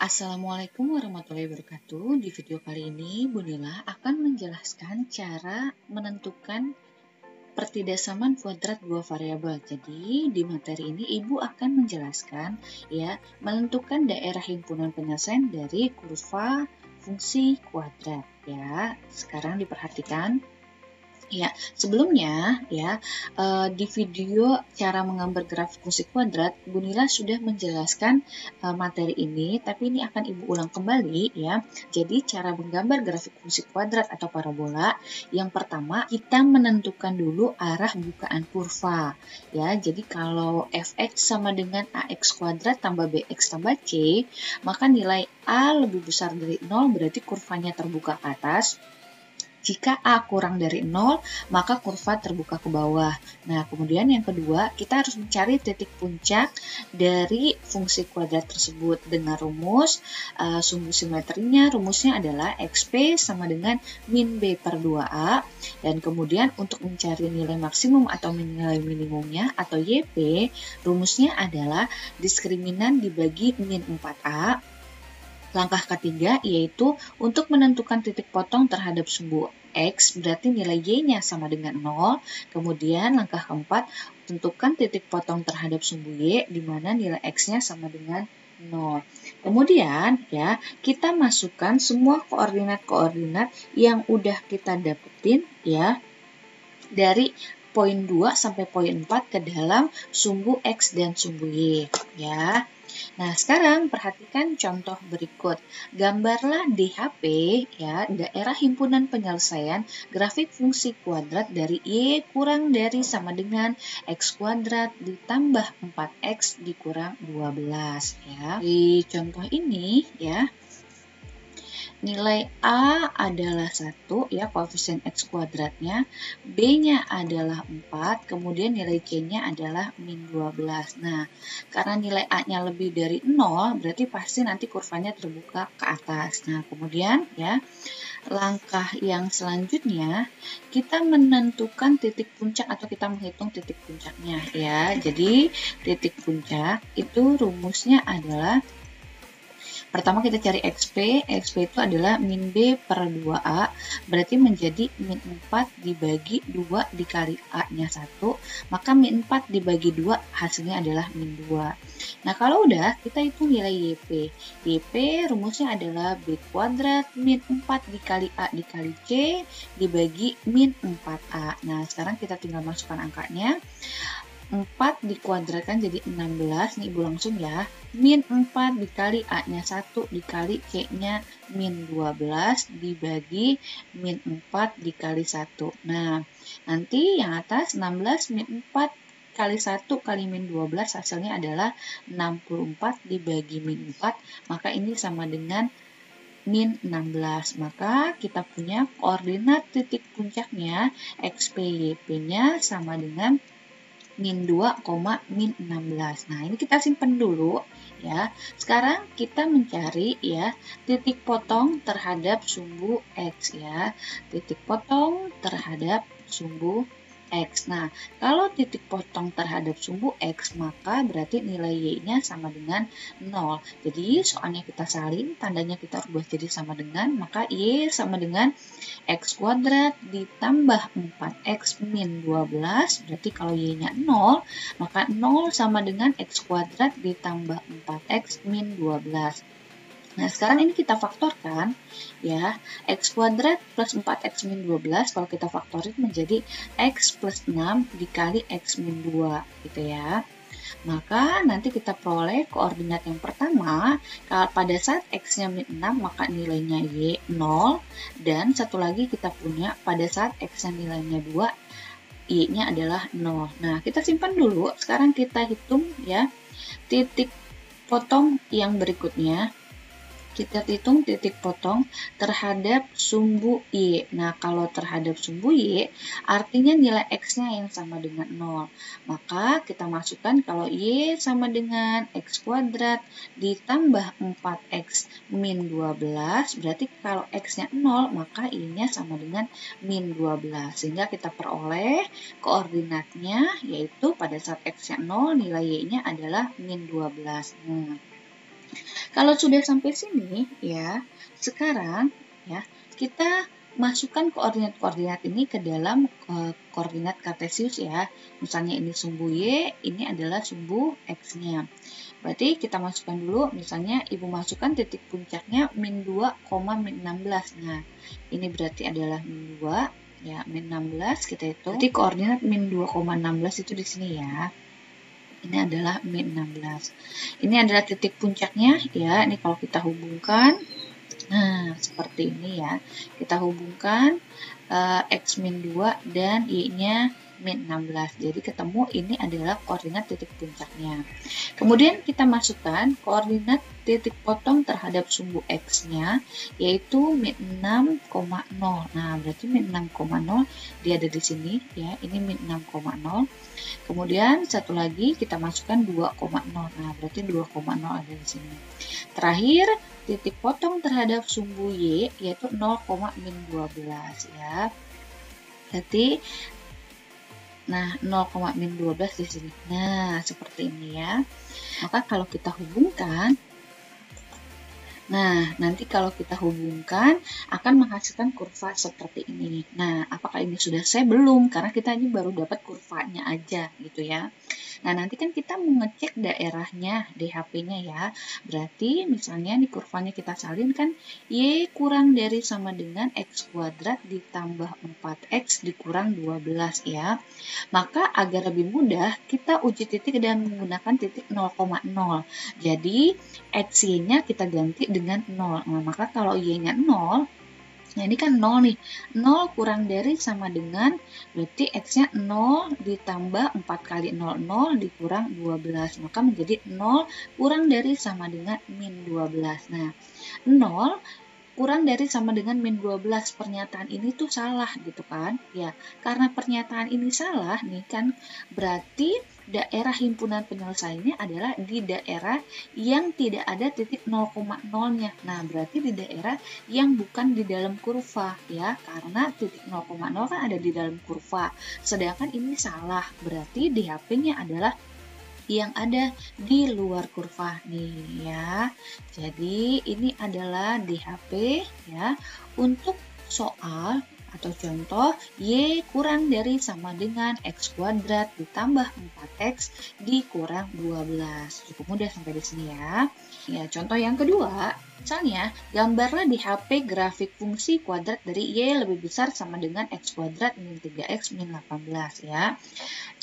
Assalamualaikum warahmatullahi wabarakatuh. Di video kali ini, Bu Nila akan menjelaskan cara menentukan pertidasaman kuadrat dua variabel. Jadi, di materi ini Ibu akan menjelaskan menentukan daerah himpunan penyelesaian dari kurva fungsi kuadrat ya. Sekarang diperhatikan. Sebelumnya di video cara menggambar grafik fungsi kuadrat, Bu Nila sudah menjelaskan materi ini, tapi ini akan Ibu ulang kembali ya. Jadi cara menggambar grafik fungsi kuadrat atau parabola, yang pertama kita menentukan dulu arah bukaan kurva ya. Jadi kalau fx sama dengan ax kuadrat tambah bx tambah c, maka nilai a lebih besar dari 0 berarti kurvanya terbuka ke atas. Jika A kurang dari 0, maka kurva terbuka ke bawah. Nah, kemudian yang kedua, kita harus mencari titik puncak dari fungsi kuadrat tersebut dengan rumus sumbu simetrinya. Rumusnya adalah XP sama dengan min B per 2A. Dan kemudian untuk mencari nilai maksimum atau nilai minimumnya atau YP, rumusnya adalah diskriminan dibagi min 4A. Langkah ketiga yaitu untuk menentukan titik potong terhadap sumbu X, berarti nilai Y-nya sama dengan 0. Kemudian langkah keempat, tentukan titik potong terhadap sumbu Y, di mana nilai X-nya sama dengan 0. Kemudian kita masukkan semua koordinat-koordinat yang udah kita dapetin dari poin 2 sampai poin 4 ke dalam sumbu X dan sumbu Y ya. Nah, sekarang perhatikan contoh berikut. Gambarlah DHP daerah himpunan penyelesaian grafik fungsi kuadrat dari Y kurang dari sama dengan X kuadrat ditambah 4X dikurang 12 ya. Di contoh ini nilai A adalah 1 koefisien X kuadratnya, B-nya adalah 4, kemudian nilai C-nya adalah min 12. Nah, karena nilai A-nya lebih dari 0, berarti pasti nanti kurvanya terbuka ke atas. Nah, kemudian langkah yang selanjutnya, kita menentukan titik puncak atau kita menghitung titik puncaknya ya. Jadi, titik puncak itu rumusnya adalah pertama kita cari XP itu adalah min B per 2A, berarti menjadi min 4 dibagi 2 dikali A-nya 1, maka min 4 dibagi 2 hasilnya adalah min 2. Nah, kalau udah, kita hitung nilai YP. YP rumusnya adalah B kuadrat min 4 dikali A dikali C dibagi min 4A. Nah, sekarang kita tinggal masukkan angkanya. 4 dikuadratkan jadi 16, nih Ibu langsung ya, min 4 dikali A-nya 1 dikali C-nya min 12 dibagi min 4 dikali 1. Nah, nanti yang atas 16 min 4 kali 1 kali min 12 hasilnya adalah 64 dibagi min 4, maka ini sama dengan min 16. Maka kita punya koordinat titik puncaknya XP YP-nya sama dengan min 2, min 16. Nah, ini kita simpan dulu ya. Sekarang kita mencari titik potong terhadap sumbu X ya. Titik potong terhadap sumbu X. Nah, kalau titik potong terhadap sumbu X, maka berarti nilai Y-nya sama dengan 0. Jadi, soalnya kita salin, tandanya kita ubah jadi sama dengan, maka Y sama dengan X kuadrat ditambah 4X min 12, berarti kalau Y-nya 0, maka 0 sama dengan X kuadrat ditambah 4X min 12. Nah, sekarang ini kita faktorkan X kuadrat plus 4X min 12, kalau kita faktorin menjadi X plus 6 dikali X min 2 gitu ya. Maka nanti kita peroleh koordinat yang pertama, pada saat X-nya min 6 maka nilainya Y 0, dan satu lagi kita punya pada saat X-nya nilainya 2, Y-nya adalah 0. Nah, kita simpan dulu, sekarang kita hitung titik potong yang berikutnya. Kita hitung titik potong terhadap sumbu Y. Nah, kalau terhadap sumbu Y, artinya nilai X-nya yang sama dengan 0. Maka kita masukkan kalau Y sama dengan X kuadrat ditambah 4X min 12, berarti kalau X-nya 0, maka Y-nya sama dengan min 12. Sehingga kita peroleh koordinatnya, yaitu pada saat X-nya 0, nilai Y-nya adalah min 12. Kalau sudah sampai sini ya, sekarang ya kita masukkan koordinat-koordinat ini ke dalam koordinat kartesius ya. Misalnya ini sumbu Y, ini adalah sumbu X-nya. Berarti kita masukkan dulu, misalnya Ibu masukkan titik puncaknya min 2, min 16. Nah, ini berarti adalah min 2, ya, min 16 kita hitung. Berarti koordinat min 2,16 itu di sini ya. Ini adalah min 16. Ini adalah titik puncaknya ya. Ini kalau kita hubungkan, nah seperti ini ya. Kita hubungkan X min 2 dan Y-nya min 16. Jadi ketemu ini adalah koordinat titik puncaknya. Kemudian kita masukkan koordinat titik potong terhadap sumbu X-nya, yaitu min 6,0. Nah, berarti min 6,0 dia ada di sini ya. Ini min 6,0. Kemudian satu lagi kita masukkan 2,0. Nah, berarti 2,0 ada di sini. Terakhir, titik potong terhadap sumbu Y yaitu 0,min 12 ya. Berarti nah 0,min 12 di sini. Nah, seperti ini ya. Maka kalau kita hubungkan, nah, nanti kalau kita hubungkan akan menghasilkan kurva seperti ini. Nah, apakah ini sudah selesai? Belum, karena kita ini baru dapat kurvanya aja gitu ya. Nah, nanti kan kita mau ngecek daerahnya, DHP-nya ya. Berarti misalnya di kurvanya kita salin kan Y kurang dari sama dengan X kuadrat ditambah 4X dikurang 12 ya. Maka agar lebih mudah, kita uji titik dan menggunakan titik 0,0. Jadi, X-Y-nya kita ganti dengan 0. Nah, maka kalau Y-nya 0, nah ini kan 0 nih, 0 kurang dari sama dengan, berarti X-nya 0 ditambah 4 kali 0, 0 dikurang 12, maka menjadi 0 kurang dari sama dengan min 12. Nah, 0 kurang dari sama dengan min 12, pernyataan ini tuh salah gitu kan, ya, karena pernyataan ini salah nih kan, berarti daerah himpunan penyelesaiannya adalah di daerah yang tidak ada titik 0,0-nya. Nah, berarti di daerah yang bukan di dalam kurva ya, karena titik 0,0 kan ada di dalam kurva. Sedangkan ini salah, berarti DHP-nya adalah yang ada di luar kurva nih ya. Jadi ini adalah DHP ya untuk soal atau contoh Y kurang dari sama dengan X kuadrat ditambah 4X dikurang 12. Cukup mudah sampai di sini ya. Ya, contoh yang kedua, misalnya gambarlah DHP grafik fungsi kuadrat dari Y lebih besar sama dengan X kuadrat min 3X min 18 ya.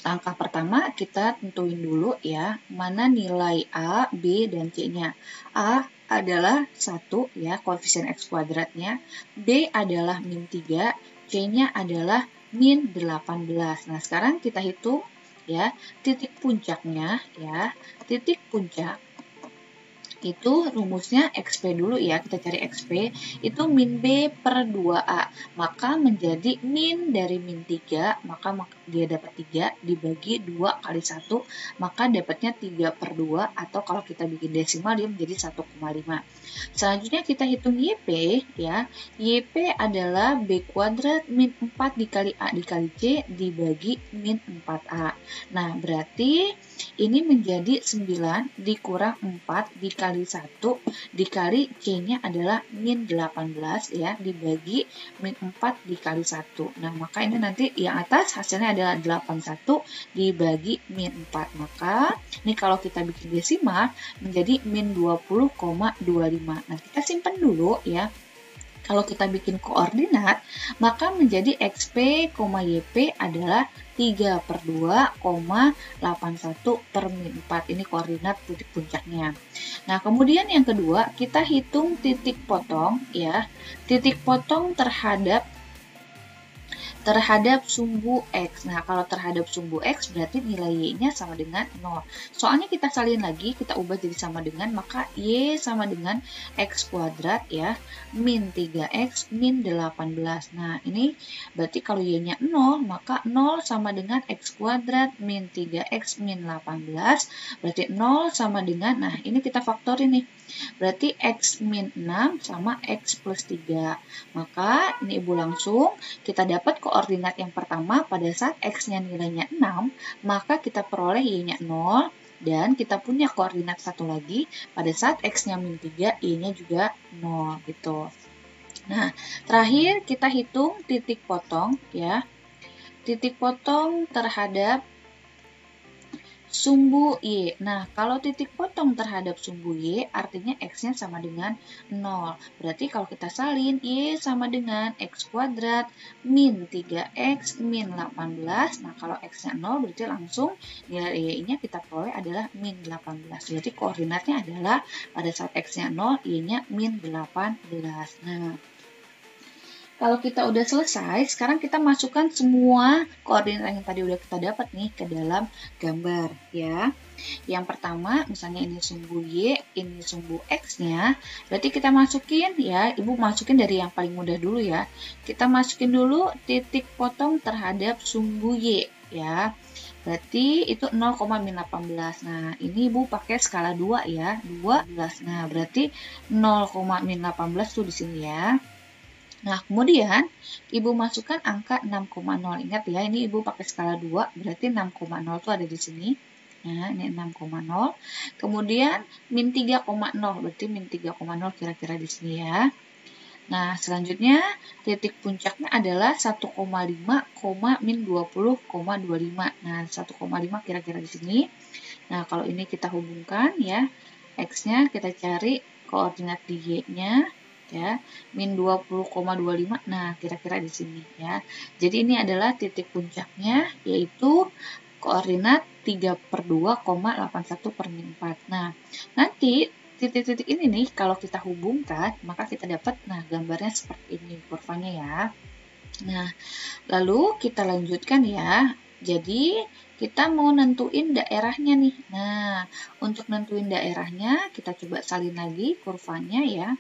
Langkah pertama kita tentuin dulu ya, mana nilai A, B, dan C-nya. A adalah 1 ya, koefisien X kuadratnya. B adalah min 3, C-nya adalah min 18. Nah, sekarang kita hitung ya, titik puncaknya ya. Titik puncak itu rumusnya XP dulu ya, kita cari XP, itu min B per 2A, maka menjadi min dari min 3, maka dia dapat 3, dibagi 2 kali 1, maka dapatnya 3 per 2, atau kalau kita bikin desimal dia menjadi 1,5. Selanjutnya kita hitung YP ya, YP adalah B kuadrat min 4 dikali A dikali C dibagi min 4A. Nah, berarti ini menjadi 9 dikurang 4 dikali 1 dikali C-nya adalah min 18 ya, dibagi min 4 dikali 1. Nah, maka ini nanti yang atas hasilnya adalah 81 dibagi min 4. Maka ini kalau kita bikin desimal menjadi min 20,25. Nah, kita simpan dulu ya. Kalau kita bikin koordinat, maka menjadi XP, YP adalah 3 per 2,81 per min 4. Ini koordinat titik puncaknya. Nah, kemudian yang kedua, kita hitung titik potong ya. Titik potong terhadap sumbu X. Nah, kalau terhadap sumbu X berarti nilai Y-nya sama dengan 0. Soalnya kita salin lagi, kita ubah jadi sama dengan, maka Y sama dengan X kuadrat ya, min 3X min 18. Nah, ini berarti kalau Y-nya 0, maka 0 sama dengan X kuadrat min 3X min 18. Berarti 0 sama dengan, nah ini kita faktorin nih. Berarti X min 6 sama X plus 3. Maka ini Ibu langsung kita dapat koordinat yang pertama pada saat X-nya nilainya 6, maka kita peroleh Y-nya 0, Dan kita punya koordinat satu lagi, pada saat X-nya min 3, Y-nya juga 0 gitu. Nah, terakhir kita hitung titik potong ya. Titik potong terhadap sumbu Y. Nah, kalau titik potong terhadap sumbu Y, artinya X-nya sama dengan 0. Berarti kalau kita salin, Y sama dengan X kuadrat min 3X min 18. Nah, kalau X-nya 0, berarti langsung nilai Y-nya kita peroleh adalah min 18. Berarti koordinatnya adalah pada saat X-nya 0, Y-nya min 18. Nah, kalau kita udah selesai, sekarang kita masukkan semua koordinat yang tadi udah kita dapat nih ke dalam gambar ya. Yang pertama, misalnya ini sumbu Y, ini sumbu X-nya. Berarti kita masukin ya, Ibu masukin dari yang paling mudah dulu ya. Kita masukin dulu titik potong terhadap sumbu Y ya. Berarti itu 0,-18. Nah, ini Ibu pakai skala 2 ya, 12. Nah, berarti 0,-18 tuh di sini ya. Nah, kemudian Ibu masukkan angka 6,0. Ingat ya, ini Ibu pakai skala 2, berarti 6,0 itu ada di sini. Nah, ini 6,0. Kemudian min 3,0, berarti min 3,0 kira-kira di sini ya. Nah, selanjutnya titik puncaknya adalah 1,5, min 20,25. Nah, 1,5 kira-kira di sini. Nah, kalau ini kita hubungkan ya, X-nya kita cari koordinat di Y-nya. Ya, min 20,25. Nah, kira-kira di sini ya. Jadi ini adalah titik puncaknya, yaitu koordinat 3/2,81 per min 4. Nah, nanti titik-titik ini nih kalau kita hubungkan, maka kita dapat gambarnya seperti ini kurvanya ya. Nah, lalu kita lanjutkan ya. Jadi kita mau nentuin daerahnya nih. Nah, untuk nentuin daerahnya kita coba salin lagi kurvanya ya.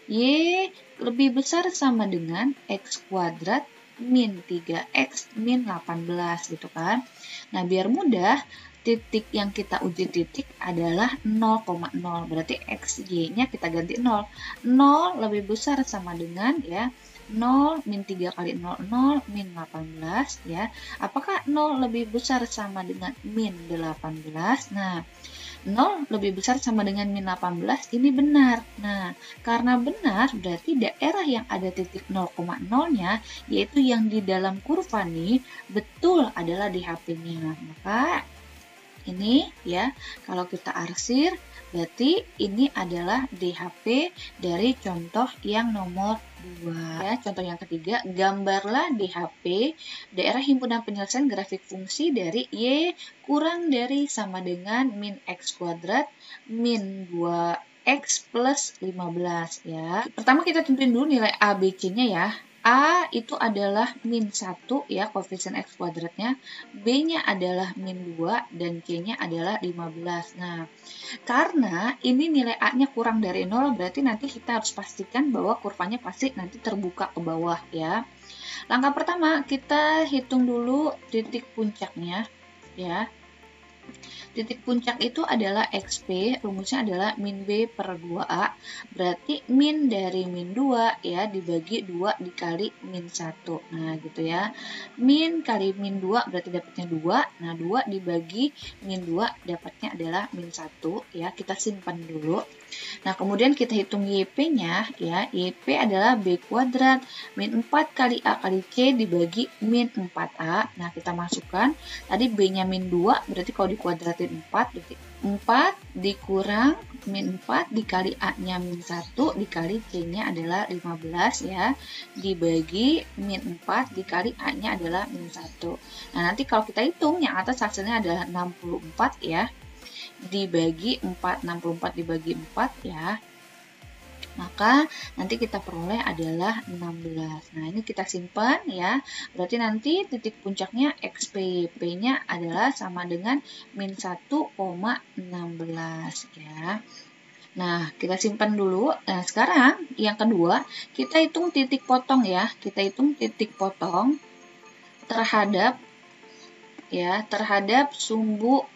Y lebih besar sama dengan X kuadrat min 3X min 18 gitu kan. Nah, biar mudah, titik yang kita uji titik adalah 0,0. Berarti XY-nya kita ganti 0. 0 lebih besar sama dengan ya 0 min 3 kali 0, 0 min 18 ya. Apakah 0 lebih besar sama dengan min 18? Nah, 0 lebih besar sama dengan min 18 ini benar. Nah, karena benar berarti daerah yang ada titik 0,0-nya yaitu yang di dalam kurva nih betul adalah DHP-nya. Maka ini ya, kalau kita arsir berarti ini adalah DHP dari contoh yang nomor 2. Ya, contoh yang ketiga, gambarlah DHP daerah himpunan penyelesaian grafik fungsi dari Y kurang dari sama dengan min X kuadrat min 2X plus 15 ya. Pertama kita tentuin dulu nilai A, B, C-nya ya. A itu adalah min 1 ya, koefisien X kuadratnya. B-nya adalah min 2 dan C-nya adalah 15. Nah, karena ini nilai A-nya kurang dari 0, berarti nanti kita harus pastikan bahwa kurvanya pasti nanti terbuka ke bawah ya. Langkah pertama, kita hitung dulu titik puncaknya ya. Titik puncak itu adalah XP, rumusnya adalah min B per 2A, berarti min dari min 2 ya dibagi 2 dikali min 1. Nah gitu ya, min kali min 2 berarti dapatnya 2, nah 2 dibagi min 2 dapatnya adalah min 1 ya, kita simpan dulu. Nah kemudian kita hitung YP-nya ya, YP adalah B kuadrat min 4 kali A kali C dibagi min 4A. Nah kita masukkan, tadi B-nya min 2, berarti kalau dikuadratin 4, berarti 4 dikurang min 4 dikali A-nya min 1 dikali C-nya adalah 15 ya, dibagi min 4 dikali A-nya adalah min 1. Nah nanti kalau kita hitung yang atas hasilnya adalah 64 ya, dibagi 4, 64 dibagi 4 ya, maka nanti kita peroleh adalah 16. Nah, ini kita simpan ya. Berarti nanti titik puncaknya XP, P-nya adalah sama dengan min 1,16 ya. Nah, kita simpan dulu. Nah, sekarang yang kedua, kita hitung titik potong ya. Kita hitung titik potong terhadap sumbu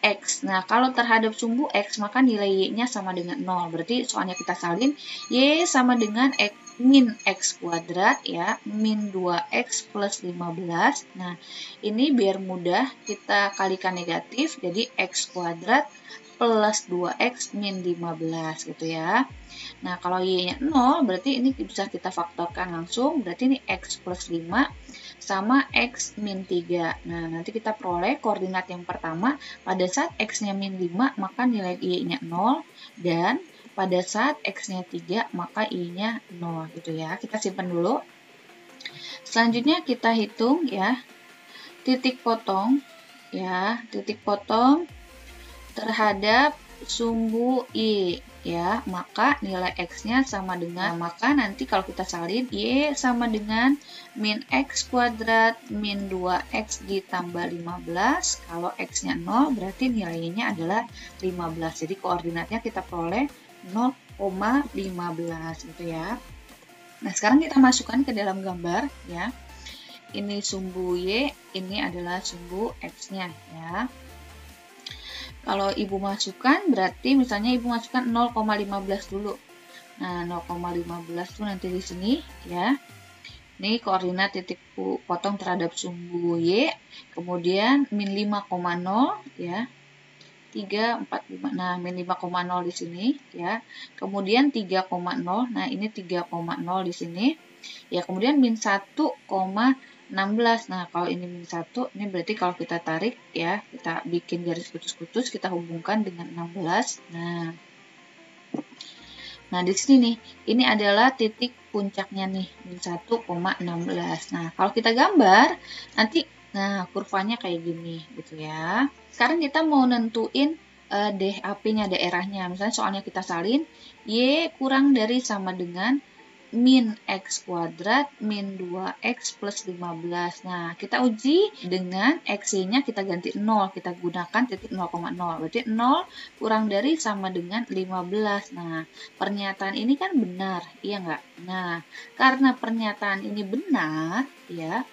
X. Nah, kalau terhadap sumbu X, maka nilai Y-nya sama dengan 0. Berarti soalnya kita salin, Y sama dengan X min X kuadrat ya, min 2X plus 15. Nah, ini biar mudah kita kalikan negatif, jadi X kuadrat plus 2X min 15 gitu ya. Nah, kalau Y-nya 0, berarti ini bisa kita faktorkan langsung, berarti ini X plus 5 sama X min 3. Nah, nanti kita peroleh koordinat yang pertama, pada saat X-nya min 5, maka nilai Y-nya 0, dan pada saat X-nya 3, maka Y-nya 0 gitu ya. Kita simpan dulu. Selanjutnya kita hitung ya, titik potong ya, titik potong terhadap sumbu Y ya, maka nilai X-nya sama dengan, maka nanti kalau kita salin Y sama dengan min X kuadrat min 2X ditambah 15, kalau X-nya 0 berarti nilainya adalah 15, jadi koordinatnya kita peroleh 0,15 gitu ya. Nah, sekarang kita masukkan ke dalam gambar ya. Ini sumbu Y, ini adalah sumbu X-nya ya. Kalau Ibu masukkan, berarti misalnya Ibu masukkan 0,15 dulu. Nah, 0,15 itu nanti di sini ya. Ini koordinat titik potong terhadap sumbu Y, kemudian min 5,0 ya. 3, 4, 5. Nah, min 5,0 di sini ya. Kemudian 3,0. Nah, ini 3,0 di sini. Ya, kemudian min 1,16. Nah, kalau ini min 1, ini berarti kalau kita tarik ya, kita bikin garis putus-putus, kita hubungkan dengan 16. Nah, di sini nih, ini adalah titik puncaknya nih, min 1,16. Nah, kalau kita gambar, nanti kurvanya kayak gini gitu ya. Sekarang kita mau nentuin DAP-nya, daerahnya. Misalnya soalnya kita salin, Y kurang dari sama dengan min X kuadrat min 2X plus 15. Nah, kita uji dengan X-nya kita ganti 0, kita gunakan titik 0,0. Berarti 0 kurang dari sama dengan 15. Nah, pernyataan ini kan benar, iya nggak? Nah, karena pernyataan ini benar, ya,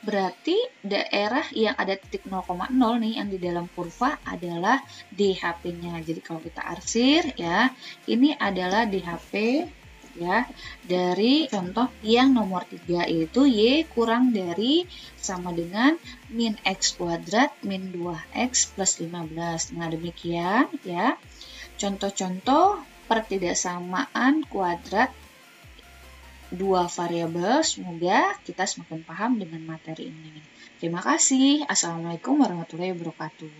berarti daerah yang ada titik 0,0 nih yang di dalam kurva adalah DHP-nya. Jadi kalau kita arsir ya, ini adalah DHP ya dari contoh yang nomor 3, yaitu Y kurang dari sama dengan min X kuadrat min 2X plus 15. Nah, demikian ya contoh-contoh pertidaksamaan kuadrat dua variabel. Semoga kita semakin paham dengan materi ini. Terima kasih. Assalamualaikum warahmatullahi wabarakatuh.